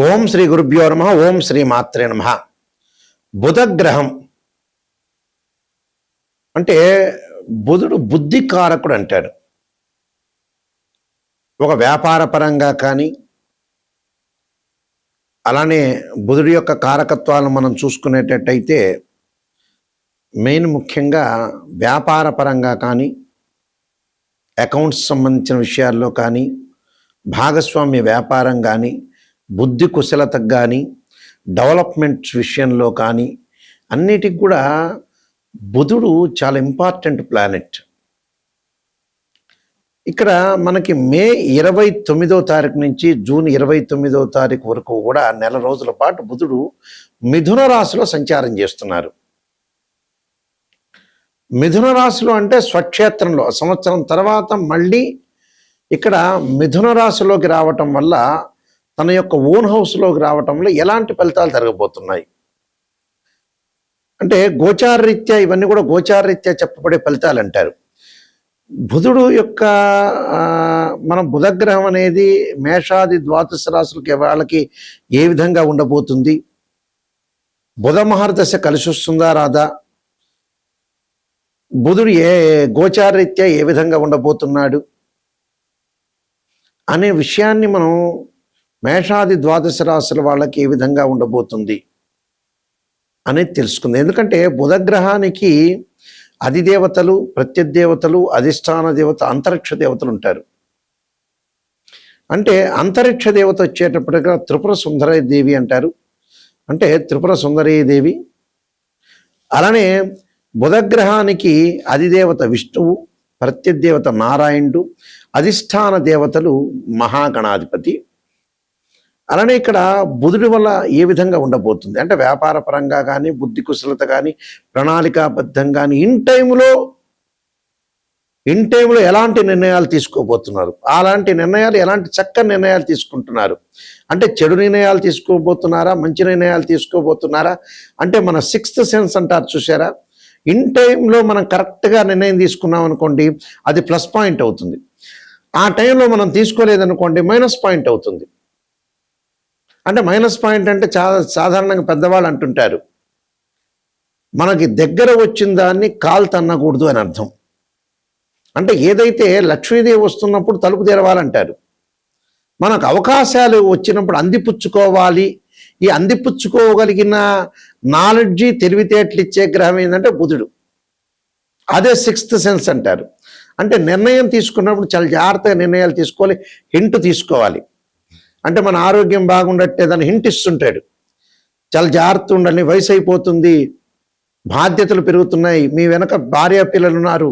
ఓం శ్రీ గురుభ్యో నమః. ఓం శ్రీ మాత్రే నమః. బుధగ్రహం అంటే బుధుడు బుద్ధికారకుడు అంటాడు. ఒక వ్యాపార పరంగా కానీ అలానే బుధుడి యొక్క కారకత్వాలను మనం చూసుకునేటట్టయితే మెయిన్ ముఖ్యంగా వ్యాపార పరంగా కానీ అకౌంట్స్ సంబంధించిన విషయాల్లో కానీ భాగస్వామ్య వ్యాపారం కానీ బుద్ధి కుశలతకు కానీ డెవలప్మెంట్ విషయంలో కానీ అన్నిటికి కూడా బుధుడు చాలా ఇంపార్టెంట్ ప్లానెట్. ఇక్కడ మనకి మే 29వ తారీఖు నుంచి జూన్ 29వ తారీఖు వరకు కూడా నెల రోజుల పాటు బుధుడు మిథున రాశిలో సంచారం చేస్తున్నారు. మిథున రాశిలో అంటే స్వక్షేత్రంలో సంవత్సరం తర్వాత మళ్ళీ ఇక్కడ మిథున రాశిలోకి రావటం వల్ల తన యొక్క ఓన్ హౌస్లోకి రావటంలో ఎలాంటి ఫలితాలు జరగబోతున్నాయి అంటే గోచారరీత్యా ఇవన్నీ కూడా గోచారరీత్యా చెప్పబడే ఫలితాలు అంటారు. బుధుడు యొక్క మన బుధగ్రహం అనేది మేషాది ద్వాదశ రాశులకి వాళ్ళకి ఏ విధంగా ఉండబోతుంది, బుధ మహర్దశ కలిసి వస్తుందా రాదా, బుధుడు గోచారరీత్యా ఏ విధంగా ఉండబోతున్నాడు అనే విషయాన్ని మనం మేషాది ద్వాదశ రాశుల వాళ్ళకి ఏ విధంగా ఉండబోతుంది అనేది తెలుసుకుంది. ఎందుకంటే బుధగ్రహానికి అధిదేవతలు, ప్రత్యదేవతలు, అధిష్టాన దేవత, అంతరిక్ష దేవతలు ఉంటారు. అంటే అంతరిక్ష దేవత వచ్చేటప్పటిగా త్రిపుర సుందరీ దేవి అంటారు. అంటే త్రిపుర సుందరీ దేవి. అలానే బుధగ్రహానికి అధిదేవత విష్ణువు, ప్రత్యదేవత నారాయణుడు, అధిష్టాన దేవతలు మహాగణాధిపతి. అలానే ఇక్కడ బుధుడి వల్ల ఏ విధంగా ఉండబోతుంది అంటే వ్యాపార పరంగా కానీ బుద్ధి కుశలత కానీ ప్రణాళికాబద్ధం కానీ ఇన్ టైంలో ఎలాంటి నిర్ణయాలు తీసుకోబోతున్నారు, అలాంటి నిర్ణయాలు ఎలాంటి చక్కని నిర్ణయాలు తీసుకుంటున్నారు అంటే చెడు నిర్ణయాలు తీసుకోబోతున్నారా, మంచి నిర్ణయాలు తీసుకోబోతున్నారా అంటే మన సిక్స్త్ సెన్స్ అంటారు చూసారా, ఇన్ టైంలో మనం కరెక్ట్గా నిర్ణయం తీసుకున్నాం అనుకోండి అది ప్లస్ పాయింట్ అవుతుంది. ఆ టైంలో మనం తీసుకోలేదనుకోండి మైనస్ పాయింట్ అవుతుంది. అంటే మైనస్ పాయింట్ అంటే సాధారణంగా పెద్దవాళ్ళు అంటుంటారు మనకి దగ్గర వచ్చిన దాన్ని కాలు తన్నకూడదు అని అర్థం. అంటే ఏదైతే లక్ష్మీదేవి వస్తున్నప్పుడు తలుపు తెరవాలంటారు, మనకు అవకాశాలు వచ్చినప్పుడు అందిపుచ్చుకోవాలి. ఈ అందిపుచ్చుకోగలిగిన నాలెడ్జి తెలివితేటలు ఇచ్చే గ్రహం ఏంటంటే బుధుడు. అదే సిక్స్త్ సెన్స్ అంటారు. అంటే నిర్ణయం తీసుకున్నప్పుడు చాలా జాగ్రత్తగా నిర్ణయాలు తీసుకోవాలి, హింట్ తీసుకోవాలి. అంటే మన ఆరోగ్యం బాగుండట్టే దాన్ని హింట్ ఇస్తుంటాడు, చాలా జాగ్రత్త ఉండాలి, వయసు అయిపోతుంది, బాధ్యతలు పెరుగుతున్నాయి, మీ వెనక భార్య పిల్లలు ఉన్నారు,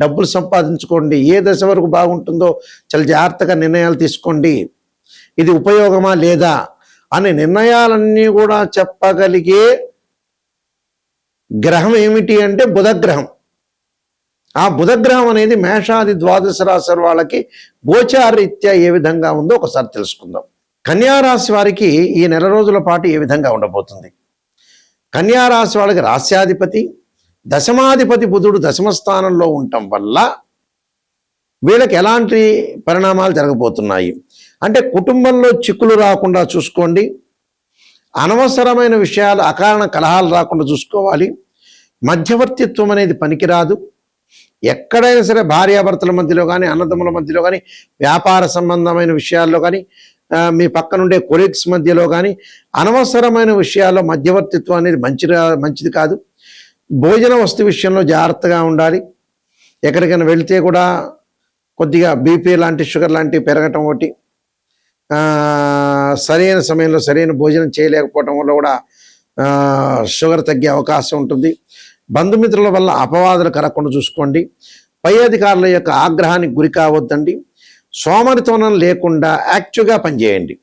డబ్బులు సంపాదించుకోండి, ఏ దశ వరకు బాగుంటుందో చాలా జాగ్రత్తగా నిర్ణయాలు తీసుకోండి, ఇది ఉపయోగమా లేదా అనే నిర్ణయాలన్నీ కూడా చెప్పగలిగే గ్రహం ఏమిటి అంటే బుధగ్రహం. ఆ బుధగ్రహం అనేది మేషాది ద్వాదశ రాశి వాళ్ళకి గోచారరీత్యా ఏ విధంగా ఉందో ఒకసారి తెలుసుకుందాం. కన్యారాశి వారికి ఈ నెల రోజుల పాటు ఏ విధంగా ఉండబోతుంది. కన్యారాశి వాళ్ళకి రాస్యాధిపతి దశమాధిపతి బుధుడు దశమ స్థానంలో ఉండటం వల్ల వీళ్ళకి ఎలాంటి పరిణామాలు జరగబోతున్నాయి అంటే కుటుంబంలో చిక్కులు రాకుండా చూసుకోండి, అనవసరమైన విషయాలు అకారణ కలహాలు రాకుండా చూసుకోవాలి, మధ్యవర్తిత్వం అనేది పనికిరాదు. ఎక్కడైనా సరే భార్యాభర్తల మధ్యలో కానీ అన్నదమ్ముల మధ్యలో కానీ వ్యాపార సంబంధమైన విషయాల్లో కానీ మీ పక్కనుండే కొలీగ్స్ మధ్యలో కానీ అనవసరమైన విషయాల్లో మధ్యవర్తిత్వం అనేది మంచిది కాదు. భోజన వస్తు విషయంలో జాగ్రత్తగా ఉండాలి. ఎక్కడికైనా వెళితే కూడా కొద్దిగా బీపీ లాంటి షుగర్ లాంటివి పెరగటం ఒకటి, సరైన సమయంలో సరైన భోజనం చేయలేకపోవటం వల్ల కూడా షుగర్ తగ్గే అవకాశం ఉంటుంది. బంధుమిత్రుల వల్ల అపవాదులు కలగకుండా చూసుకోండి. పై అధికారుల యొక్క ఆగ్రహానికి గురి కావద్దండి. సోమరితనం లేకుండా యాక్టివ్గా పనిచేయండి.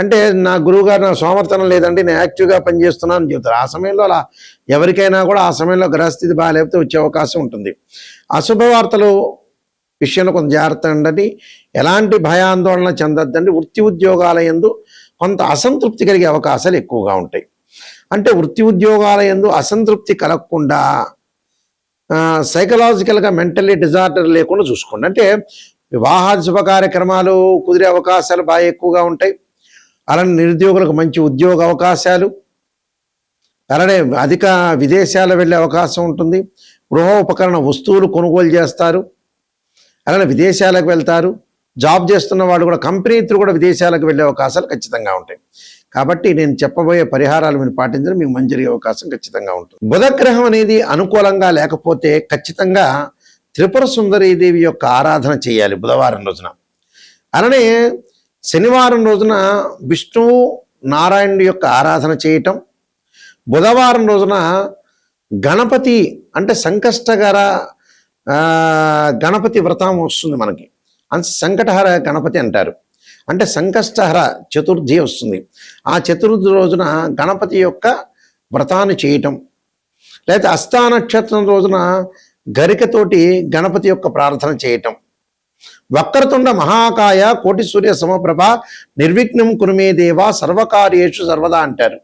అంటే నా గురువుగారు నా సోమరితనం లేదండి, నేను యాక్టివ్గా పనిచేస్తున్నాను అని చెబుతారు. ఆ సమయంలో అలా ఎవరికైనా కూడా ఆ సమయంలో గ్రహస్థితి బాగాలేకపోతే వచ్చే అవకాశం ఉంటుంది. అశుభవార్తలు విషయంలో కొంత జాగ్రత్త ఉండండి. ఎలాంటి భయాందోళన చెందొద్దండి. వృత్తి ఉద్యోగాల యందు కొంత అసంతృప్తి కలిగే అవకాశాలు ఎక్కువగా ఉంటాయి. అంటే వృత్తి ఉద్యోగాల యందు అసంతృప్తి కలగకుండా సైకలాజికల్గా మెంటల్లీ డిజార్డర్ లేకుండా చూసుకోండి. అంటే వివాహాది శుభ కార్యక్రమాలు కుదిరే అవకాశాలు బాగా ఎక్కువగా ఉంటాయి. అలానే నిరుద్యోగులకు మంచి ఉద్యోగ అవకాశాలు, అలానే అధిక విదేశాలు వెళ్ళే అవకాశం ఉంటుంది. గృహ ఉపకరణ వస్తువులు కొనుగోలు చేస్తారు, అలానే విదేశాలకు వెళ్తారు. జాబ్ చేస్తున్న వాళ్ళు కూడా కంపెనీ త్రూ కూడా విదేశాలకు వెళ్ళే అవకాశాలు ఖచ్చితంగా ఉంటాయి. కాబట్టి నేను చెప్పబోయే పరిహారాలు మీరు పాటించడం మీకు మంచి జరిగే అవకాశం ఖచ్చితంగా ఉంటుంది. బుధగ్రహం అనేది అనుకూలంగా లేకపోతే ఖచ్చితంగా త్రిపుర సుందరీదేవి యొక్క ఆరాధన చేయాలి బుధవారం రోజున. అలానే శనివారం రోజున విష్ణువు నారాయణుడి యొక్క ఆరాధన చేయటం, బుధవారం రోజున గణపతి అంటే సంకష్టకర గణపతి వ్రతం వస్తుంది మనకి. సంకటహర గణపతి అంటారు, అంటే సంకష్టహర చతుర్థి వస్తుంది. ఆ చతుర్థి రోజున గణపతి యొక్క వ్రతాన్ని చేయటం, లేకపోతే అస్థా నక్షత్రం రోజున గరికతోటి గణపతి యొక్క ప్రార్థన చేయటం. వక్రతుండ మహాకాయ కోటి సూర్య సమప్రభ నిర్విఘ్నం కురుమే దేవ సర్వకార్యేషు సర్వదా అంటారు.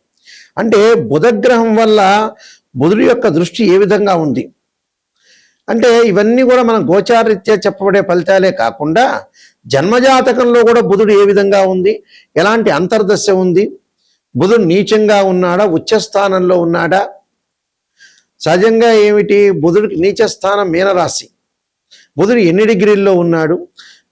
అంటే బుధగ్రహం వల్ల బుధుడి యొక్క దృష్టి ఏ విధంగా ఉంది అంటే ఇవన్నీ కూడా మనం గోచారరీత్యా చెప్పబడే ఫలితాలే కాకుండా జన్మజాతకంలో కూడా బుధుడు ఏ విధంగా ఉంది, ఎలాంటి అంతర్దశ ఉంది, బుధుడు నీచంగా ఉన్నాడా, ఉచ్చస్థానంలో ఉన్నాడా. సహజంగా ఏమిటి, బుధుడికి నీచస్థానం మీనరాశి, బుధుడు ఎన్ని డిగ్రీల్లో ఉన్నాడు,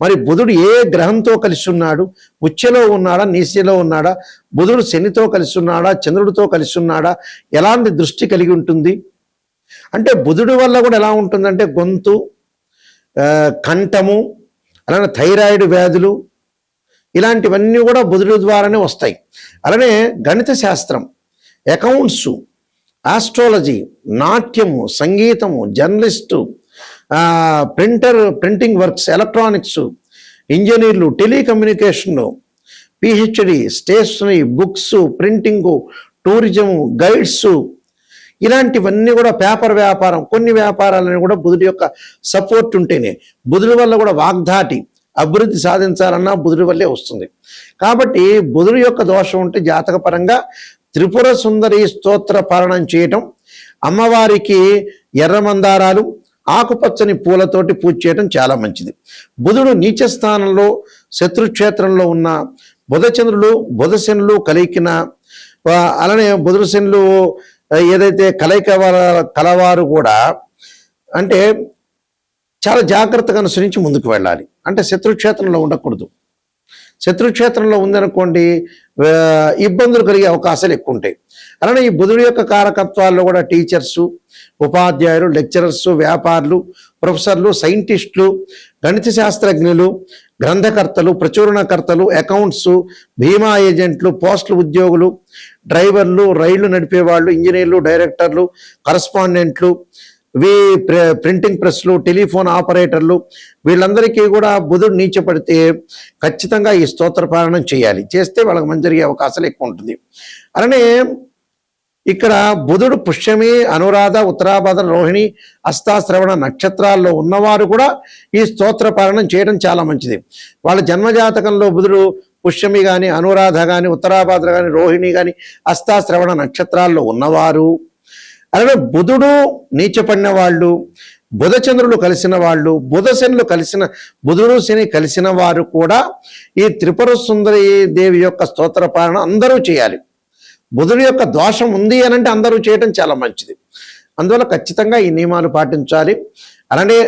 మరి బుధుడు ఏ గ్రహంతో కలిసి ఉన్నాడు, ఉచ్చలో ఉన్నాడా, నీచలో ఉన్నాడా, బుధుడు శనితో కలిసి ఉన్నాడా, చంద్రుడితో కలిసి ఉన్నాడా, ఎలాంటి దృష్టి కలిగి ఉంటుంది. అంటే బుధుడి వల్ల కూడా ఎలా ఉంటుందంటే గొంతు, కంఠము, అలానే థైరాయిడ్ వ్యాధులు, ఇలాంటివన్నీ కూడా బుధుడి ద్వారానే వస్తాయి. అలానే గణిత శాస్త్రం, అకౌంట్స్, ఆస్ట్రాలజీ, నాట్యము, సంగీతము, జర్నలిస్టు, ప్రింటింగ్ వర్క్స్, ఎలక్ట్రానిక్స్, ఇంజనీర్లు, టెలికమ్యూనికేషన్లు, PhD, stationery, books, printing, tourism, guides, ఇలాంటివన్నీ కూడా పేపర్ వ్యాపారం, కొన్ని వ్యాపారాలని కూడా బుధుడి యొక్క సపోర్ట్ ఉంటేనే, బుధుడి వల్ల కూడా వాగ్దాటి అభివృద్ధి సాధించాలన్నా బుధుడి వల్లే వస్తుంది. కాబట్టి బుధుడి యొక్క దోషం ఉంటే జాతకపరంగా త్రిపుర సుందరి స్తోత్ర పారణం చేయటం, అమ్మవారికి ఎర్ర మందారాలు, ఆకుపచ్చని పూలతోటి పూజ చేయడం చాలా మంచిది. బుధుడు నీచ స్థానంలో శత్రుక్షేత్రంలో ఉన్న బుధశనులు కలికిన, అలానే బుధుడు శనులు ఏదైతే కలవారు కూడా అంటే చాలా జాగ్రత్తగా అనుసరించి ముందుకు వెళ్ళాలి. అంటే శత్రుక్షేత్రంలో ఉండకూడదు. శత్రుక్షేత్రంలో ఉందనుకోండి ఇబ్బందులు కలిగే అవకాశాలు ఎక్కువ ఉంటాయి. అలానే ఈ బుధుడి యొక్క కారకత్వాల్లో కూడా టీచర్సు, ఉపాధ్యాయులు, లెక్చరర్సు, వ్యాపారులు, ప్రొఫెసర్లు, సైంటిస్టులు, గణిత శాస్త్రజ్ఞులు, గ్రంథకర్తలు, ప్రచురణకర్తలు, అకౌంట్స్, బీమా ఏజెంట్లు, పోస్టల్ ఉద్యోగులు, డ్రైవర్లు, రైళ్లు నడిపేవాళ్ళు, ఇంజనీర్లు, డైరెక్టర్లు, కరస్పాండెంట్లు, ప్రింటింగ్ ప్రెస్లు, టెలిఫోన్ ఆపరేటర్లు, వీళ్ళందరికీ కూడా బుధుడు నీచపడితే ఖచ్చితంగా ఈ స్తోత్ర పారాయణం చేయాలి. చేస్తే వాళ్ళకి మంచి జరిగే అవకాశాలు ఎక్కువ ఉంటుంది. అలానే ఇక్కడ బుధుడు పుష్యమి, అనురాధ, ఉత్తరాభాద్ర, రోహిణి, హస్త, శ్రవణ నక్షత్రాల్లో ఉన్నవారు కూడా ఈ స్తోత్ర పారాయణం చేయడం చాలా మంచిది. వాళ్ళ జన్మజాతకంలో బుధుడు పుష్యమి కానీ, అనురాధ కానీ, ఉత్తరాభాద్ర కానీ, రోహిణి కానీ, హస్త, శ్రవణ నక్షత్రాల్లో ఉన్నవారు, అలాగే బుధుడు నీచపడిన వాళ్ళు, బుధచంద్రులు కలిసిన వాళ్ళు, బుధశనులు కలిసిన, బుధుడు శని కలిసిన వారు కూడా ఈ త్రిపుర సుందరి దేవి యొక్క స్తోత్ర పారాయణం అందరూ చేయాలి. బుధుడి యొక్క దోషం ఉంది అని అంటే అందరూ చేయడం చాలా మంచిది. అందువల్ల ఖచ్చితంగా ఈ నియమాలు పాటించాలి. అలానే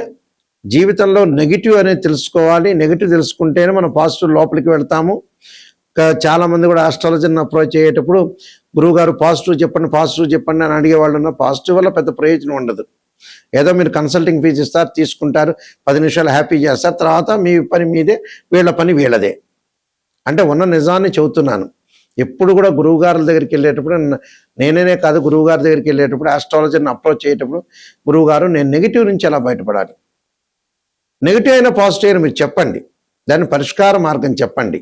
జీవితంలో నెగిటివ్ అనేది తెలుసుకోవాలి. నెగిటివ్ తెలుసుకుంటేనే మనం పాజిటివ్ లోపలికి వెళ్తాము. చాలామంది కూడా ఆస్ట్రాలజీని అప్రోచ్ అయ్యేటప్పుడు గురువుగారు పాజిటివ్ చెప్పండి అని అడిగేవాళ్ళు ఉన్నారు. పాజిటివ్ వల్ల పెద్ద ప్రయోజనం ఉండదు. ఏదో మీరు కన్సల్టింగ్ ఫీజు ఇస్తారు, తీసుకుంటారు, 10 నిమిషాలు హ్యాపీ చేస్తారు, తర్వాత మీ పని మీదే, వీళ్ళ పని వీళ్ళదే. అంటే ఉన్న నిజాన్ని చెబుతున్నాను. ఎప్పుడు కూడా గురువుగారుల దగ్గరికి వెళ్ళేటప్పుడు, నేనే కాదు గురువుగారి దగ్గరికి వెళ్ళేటప్పుడు, ఆస్ట్రాలజీని అప్రోచ్ అయ్యేటప్పుడు, గురువుగారు నేను నెగిటివ్ నుంచి ఎలా బయటపడాలి, నెగిటివ్ అయినా పాజిటివ్ అయినా మీరు చెప్పండి, దాని పరిష్కార మార్గం చెప్పండి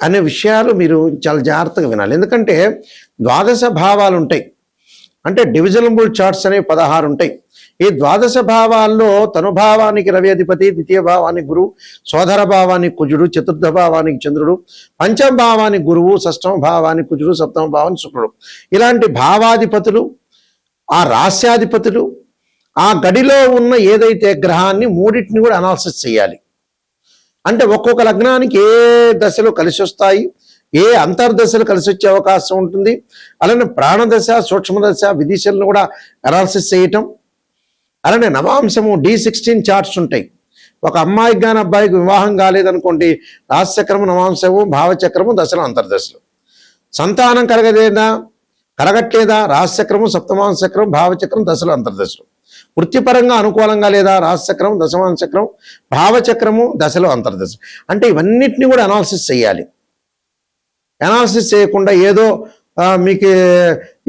అనే విషయాలు మీరు చాలా జాగ్రత్తగా వినాలి. ఎందుకంటే ద్వాదశ భావాలు ఉంటాయి, అంటే డివిజనబుల్ చార్ట్స్ అనేవి 16 ఉంటాయి. ఈ ద్వాదశ భావాల్లో తనుభావానికి రవి అధిపతి, ద్వితీయ భావానికి గురువు, సోదర భావానికి కుజుడు, చతుర్థ భావానికి చంద్రుడు, పంచమ భావానికి గురువు, షష్టమ భావానికి కుజుడు, సప్తమ భావానికి శుక్రుడు. ఇలాంటి భావాధిపతులు, ఆ రాస్యాధిపతులు, ఆ గడిలో ఉన్న ఏదైతే గ్రహాన్ని మూడింటిని కూడా అనాలిసిస్ చేయాలి. అంటే ఒక్కొక్క లగ్నానికి ఏ దశలో కలిసి వస్తాయి, ఏ అంతర్దశలు కలిసి వచ్చే అవకాశం ఉంటుంది. అలానే ప్రాణదశ, సూక్ష్మదశ, విదిశలను కూడా అనాలిసిస్ చేయటం. అలానే నవాంశము D16 చార్ట్స్ ఉంటాయి. ఒక అమ్మాయికి కానీ అబ్బాయికి వివాహం కాలేదనుకోండి, రాశిచక్రము, నవాంశము, భావచక్రము, దశలు, అంతర్దశలు. సంతానం కలగట్లేదా, రాశిచక్రము, సప్తమాంశ చక్రం, భావచక్రం, దశలు, అంతర్దశలు. వృత్తిపరంగా అనుకూలంగా లేదా, రాశిచక్రం, దశమాంశ చక్రం, భావచక్రము, దశలు, అంతర్దశలు. అంటే ఇవన్నిటిని కూడా అనాలిసిస్ చేయాలి. అనాలిసిస్ చేయకుండా ఏదో మీకు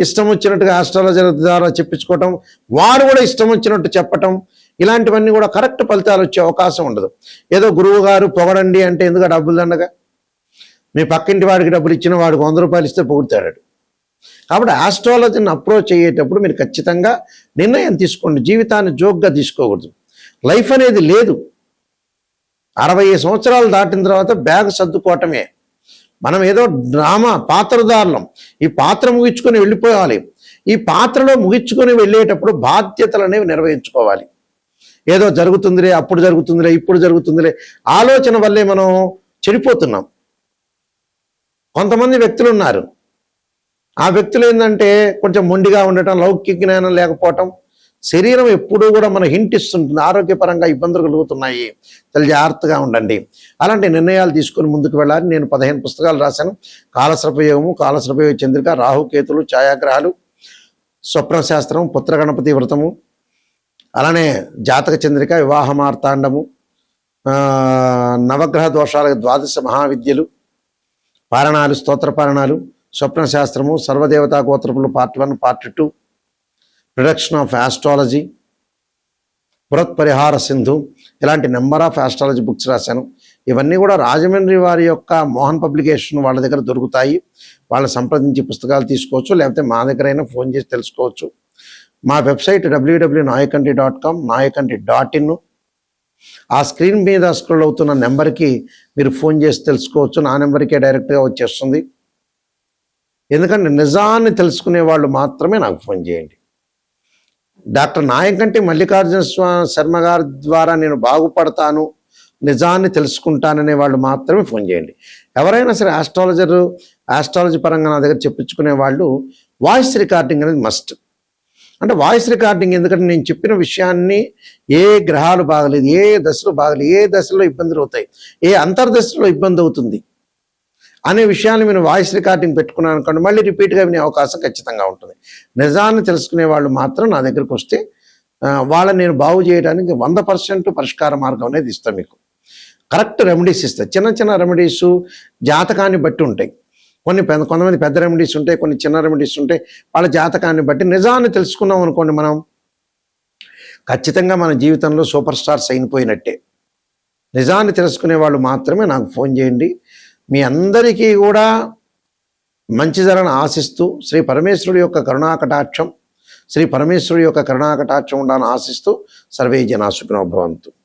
ఇష్టం వచ్చినట్టుగా ఆస్ట్రాలజర్ ద్వారా చెప్పించుకోవటం, వారు కూడా ఇష్టం వచ్చినట్టు చెప్పటం, ఇలాంటివన్నీ కూడా కరెక్ట్ ఫలితాలు వచ్చే అవకాశం ఉండదు. ఏదో గురువు గారు పొగడండి అంటే ఎందుకు డబ్బులు దండగా, మీ పక్కింటి వాడికి డబ్బులు ఇచ్చిన వాడికి 100 రూపాయలు ఇస్తే పొగుడతాడు. కాబట్టి ఆస్ట్రాలజీని అప్రోచ్ అయ్యేటప్పుడు మీరు ఖచ్చితంగా నిర్ణయం తీసుకోండి. జీవితాన్ని జోక్గా తీసుకోకూడదు. లైఫ్ అనేది లేదు. 60 సంవత్సరాలు దాటిన తర్వాత బ్యాగ్ సర్దుకోవటమే. మనం ఏదో డ్రామా పాత్రధారులం. ఈ పాత్ర ముగించుకొని వెళ్ళిపోవాలి. ఈ పాత్రలో ముగించుకొని వెళ్ళేటప్పుడు బాధ్యతలు అనేవి నిర్వహించుకోవాలి. ఏదో జరుగుతుందిలే, అప్పుడు జరుగుతుందిలే, ఇప్పుడు జరుగుతుందిలే ఆలోచన వల్లే మనం చెడిపోతున్నాం. కొంతమంది వ్యక్తులు ఉన్నారు, ఆ వ్యక్తులు ఏంటంటే కొంచెం మొండిగా ఉండటం, లౌకిక జ్ఞానం లేకపోవటం, శరీరం ఎప్పుడూ కూడా మన హింట్ ఇస్తుంటుంది ఆరోగ్యపరంగా ఇబ్బందులు కలుగుతున్నాయి, చాలా జాగ్రత్తగా ఉండండి. అలాంటి నిర్ణయాలు తీసుకొని ముందుకు వెళ్ళాలి. నేను 15 పుస్తకాలు రాశాను. కాలసర్పయోగము, కాలసర్పయోగ చంద్రిక, రాహుకేతులు, ఛాయాగ్రహాలు, స్వప్నశాస్త్రం, పుత్రగణపతి వ్రతము, అలానే జాతక చంద్రిక, వివాహ మార్తాండము, నవగ్రహ దోషాల 12 మహావిద్యలు, పారణాలు, స్తోత్ర పారణాలు, స్వప్నశాస్త్రము, సర్వదేవతా గోత్రములు part 1, part 2, production of astrology, బృహత్ పరిహార సింధు, ఇలాంటి నెంబర్ ఆఫ్ ఆస్ట్రాలజీ బుక్స్ రాశాను. ఇవన్నీ కూడా రాజమండ్రి వారి యొక్క మోహన్ పబ్లికేషన్ వాళ్ళ దగ్గర దొరుకుతాయి. వాళ్ళు సంప్రదించి పుస్తకాలు తీసుకోవచ్చు, లేకపోతే మా దగ్గరైనా ఫోన్ చేసి తెలుసుకోవచ్చు. మా వెబ్సైట్ www.nayakanti.com, nayakanti.in. ఆ స్క్రీన్ మీద స్క్రోల్ అవుతున్న నెంబర్కి మీరు ఫోన్ చేసి తెలుసుకోవచ్చు. నా నెంబర్కే డైరెక్ట్గా వచ్చేస్తుంది. ఎందుకంటే నిజాన్ని తెలుసుకునే వాళ్ళు మాత్రమే నాకు ఫోన్ చేయండి. డాక్టర్ నాయకంటి మల్లికార్జున శర్మ గారి ద్వారా నేను బాగుపడతాను, నిజాన్ని తెలుసుకుంటాననే వాళ్ళు మాత్రమే ఫోన్ చేయండి. ఎవరైనా సరే ఆస్ట్రాలజీ పరంగా నా దగ్గర చెప్పించుకునే వాళ్ళు వాయిస్ రికార్డింగ్ అనేది మస్ట్. అంటే వాయిస్ రికార్డింగ్ ఎందుకంటే నేను చెప్పిన విషయాన్ని ఏ గ్రహాలు బాగలేదు, ఏ దశలు బాగలేదు, ఏ దశలో ఇబ్బందులు అవుతాయి, ఏ అంతర్దశలో ఇబ్బంది అవుతుంది అనే విషయాన్ని మీరు వాయిస్ రికార్డింగ్ పెట్టుకున్నాను అనుకోండి, మళ్ళీ రిపీట్గా వినే అవకాశం ఖచ్చితంగా ఉంటుంది. నిజాన్ని తెలుసుకునే వాళ్ళు మాత్రం నా దగ్గరికి వస్తే వాళ్ళని నేను బాగు చేయడానికి 100% పరిష్కార మార్గం అనేది ఇస్తాను. మీకు కరెక్ట్ రెమెడీస్ ఇస్తాను. చిన్న చిన్న రెమెడీస్ జాతకాన్ని బట్టి ఉంటాయి. కొంతమంది పెద్ద రెమెడీస్ ఉంటాయి, కొన్ని చిన్న రెమెడీస్ ఉంటాయి. వాళ్ళ జాతకాన్ని బట్టి నిజాన్ని తెలుసుకున్నాం అనుకోండి, మనం ఖచ్చితంగా మన జీవితంలో సూపర్ స్టార్స్ అయిపోయినట్టే. నిజాన్ని తెలుసుకునే వాళ్ళు మాత్రమే నాకు ఫోన్ చేయండి. మీ అందరికీ కూడా మంచి జరగని ఆశిస్తూ శ్రీ పరమేశ్వరుడి యొక్క కరుణాకటాక్షం ఉండాలని ఆశిస్తూ సర్వే జనా సుఖినో భవంతు.